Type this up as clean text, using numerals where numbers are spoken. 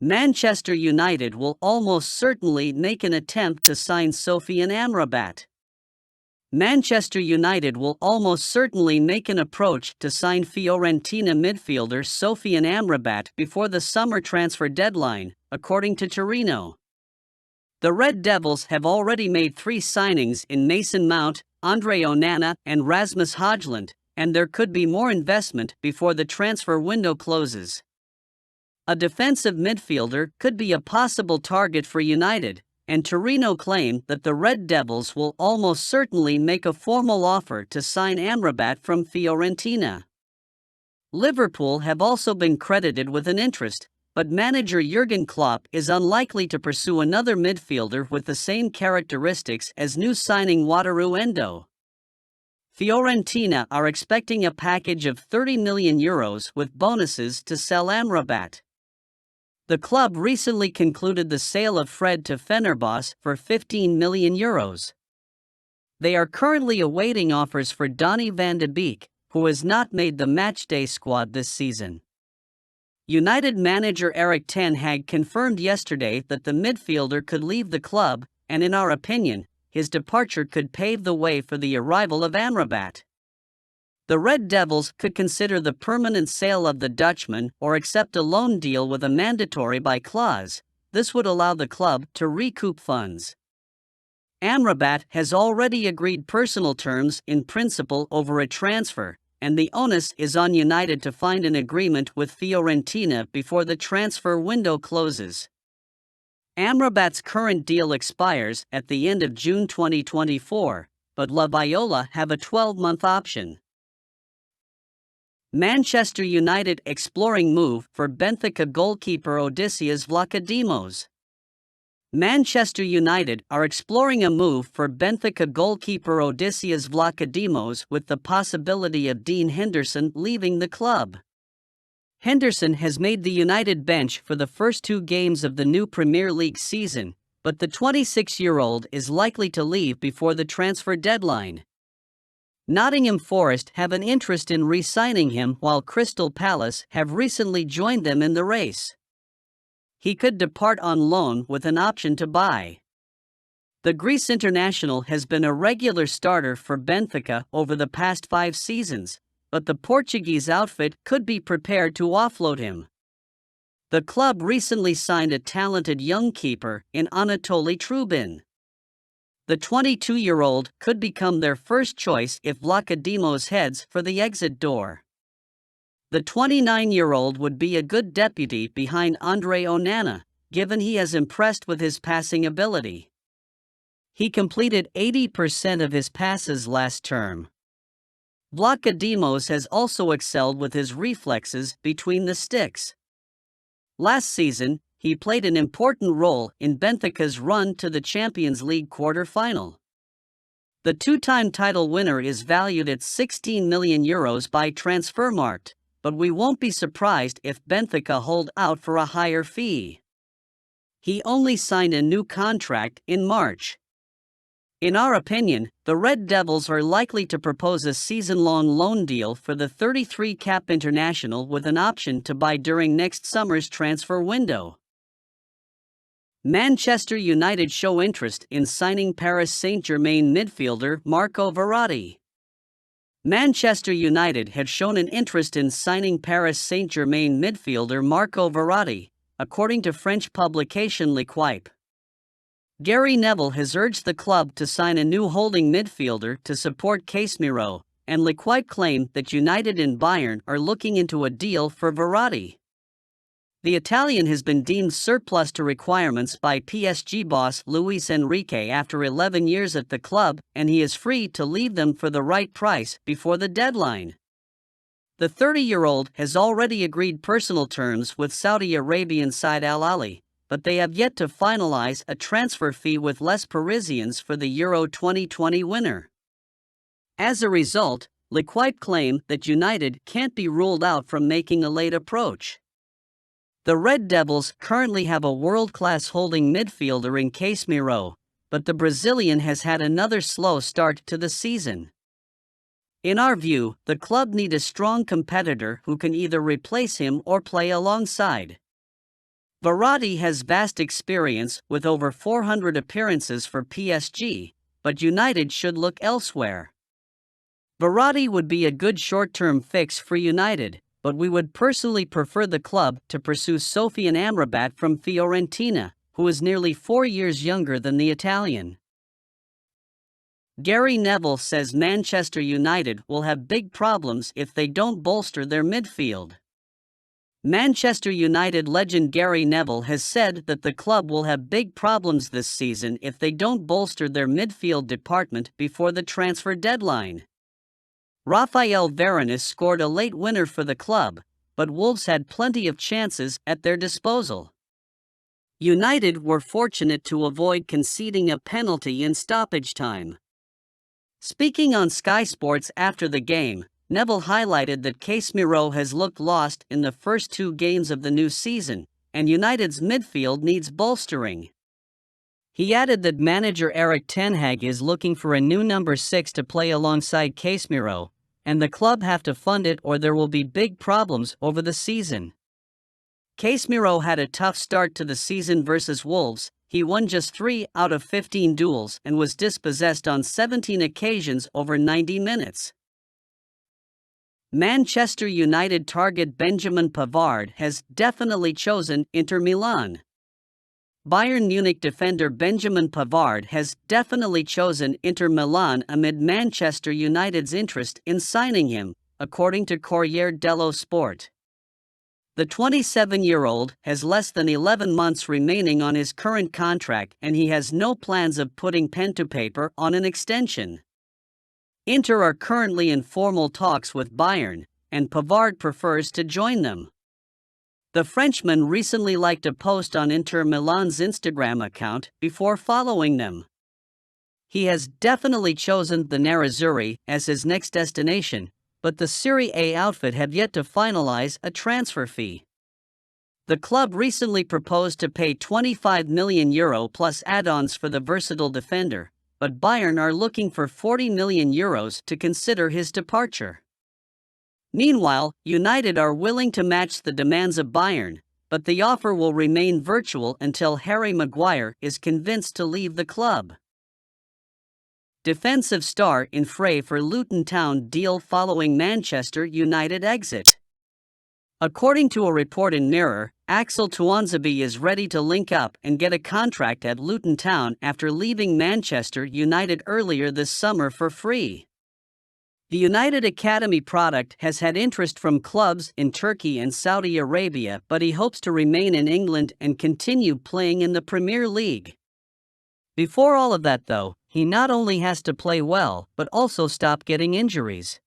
Manchester United will almost certainly make an attempt to sign Sofyan Amrabat. Manchester United will almost certainly make an approach to sign Fiorentina midfielder Sofyan Amrabat before the summer transfer deadline, according to Torino. The Red Devils have already made 3 signings in Mason Mount, Andre Onana, and Rasmus Højlund, and there could be more investment before the transfer window closes. A defensive midfielder could be a possible target for United, and Torino claim that the Red Devils will almost certainly make a formal offer to sign Amrabat from Fiorentina. Liverpool have also been credited with an interest, but manager Jurgen Klopp is unlikely to pursue another midfielder with the same characteristics as new signing Wataru Endo. Fiorentina are expecting a package of €30 million with bonuses to sell Amrabat. The club recently concluded the sale of Fred to Fenerbahce for €15 million. They are currently awaiting offers for Donny van de Beek, who has not made the matchday squad this season. United manager Erik ten Hag confirmed yesterday that the midfielder could leave the club, and in our opinion, his departure could pave the way for the arrival of Amrabat. The Red Devils could consider the permanent sale of the Dutchman or accept a loan deal with a mandatory buy clause. This would allow the club to recoup funds. Amrabat has already agreed personal terms in principle over a transfer, and the onus is on United to find an agreement with Fiorentina before the transfer window closes. Amrabat's current deal expires at the end of June 2024, but La Viola have a 12-month option. Manchester United exploring move for Benfica goalkeeper Odysseas Vlachodimos. Manchester United are exploring a move for Benfica goalkeeper Odysseas Vlachodimos with the possibility of Dean Henderson leaving the club. Henderson has made the United bench for the first 2 games of the new Premier League season, but the 26-year-old is likely to leave before the transfer deadline. Nottingham Forest have an interest in re-signing him, while Crystal Palace have recently joined them in the race. He could depart on loan with an option to buy. The Greece international has been a regular starter for Benfica over the past 5 seasons, but the Portuguese outfit could be prepared to offload him. The club recently signed a talented young keeper in Anatoly Trubin. The 22-year-old could become their first choice if Vlachodimos heads for the exit door. The 29-year-old would be a good deputy behind Andre Onana, given he has impressed with his passing ability. He completed 80% of his passes last term. Vlachodimos has also excelled with his reflexes between the sticks. Last season, he played an important role in Benfica's run to the Champions League quarter-final. The 2-time title winner is valued at €16 million by Transfermarkt, but we won't be surprised if Benfica hold out for a higher fee. He only signed a new contract in March. In our opinion, the Red Devils are likely to propose a season-long loan deal for the 33-cap international with an option to buy during next summer's transfer window. Manchester United show interest in signing Paris Saint-Germain midfielder Marco Verratti. Manchester United have shown an interest in signing Paris Saint-Germain midfielder Marco Verratti, according to French publication L'Equipe. Gary Neville has urged the club to sign a new holding midfielder to support Casemiro, and L'Equipe claimed that United and Bayern are looking into a deal for Verratti. The Italian has been deemed surplus to requirements by PSG boss Luis Enrique after 11 years at the club, and he is free to leave them for the right price before the deadline. The 30-year-old has already agreed personal terms with Saudi Arabian side Al Ahly, but they have yet to finalize a transfer fee with Les Parisiens for the Euro 2020 winner. As a result, L'Equipe claim that United can't be ruled out from making a late approach. The Red Devils currently have a world-class holding midfielder in Casemiro, but the Brazilian has had another slow start to the season. In our view, the club need a strong competitor who can either replace him or play alongside. Verratti has vast experience with over 400 appearances for PSG, but United should look elsewhere. Verratti would be a good short-term fix for United, but we would personally prefer the club to pursue Sofian Amrabat from Fiorentina, who is nearly 4 years younger than the Italian. Gary Neville says Manchester United will have big problems if they don't bolster their midfield. Manchester United legend Gary Neville has said that the club will have big problems this season if they don't bolster their midfield department before the transfer deadline. Raphael Varane scored a late winner for the club, but Wolves had plenty of chances at their disposal. United were fortunate to avoid conceding a penalty in stoppage time. Speaking on Sky Sports after the game, Neville highlighted that Casemiro has looked lost in the first 2 games of the new season, and United's midfield needs bolstering. He added that manager Erik ten Hag is looking for a new number 6 to play alongside Casemiro, and the club have to fund it or there will be big problems over the season. Casemiro had a tough start to the season versus Wolves. He won just 3 out of 15 duels and was dispossessed on 17 occasions over 90 minutes. Manchester United target Benjamin Pavard has definitely chosen Inter Milan. Bayern Munich defender Benjamin Pavard has definitely chosen Inter Milan amid Manchester United's interest in signing him, according to Corriere dello Sport. The 27-year-old has less than 11 months remaining on his current contract and he has no plans of putting pen to paper on an extension. Inter are currently in formal talks with Bayern, and Pavard prefers to join them. The Frenchman recently liked a post on Inter Milan's Instagram account before following them. He has definitely chosen the Nerazzurri as his next destination, but the Serie A outfit have yet to finalize a transfer fee. The club recently proposed to pay €25 million plus add-ons for the versatile defender, but Bayern are looking for €40 million to consider his departure. Meanwhile, United are willing to match the demands of Bayern, but the offer will remain virtual until Harry Maguire is convinced to leave the club. Defensive star in fray for Luton Town deal following Manchester United exit. According to a report in Mirror, Axel Tuanzebe is ready to link up and get a contract at Luton Town after leaving Manchester United earlier this summer for free. The United Academy product has had interest from clubs in Turkey and Saudi Arabia, but he hopes to remain in England and continue playing in the Premier League. Before all of that though, he not only has to play well, but also stop getting injuries.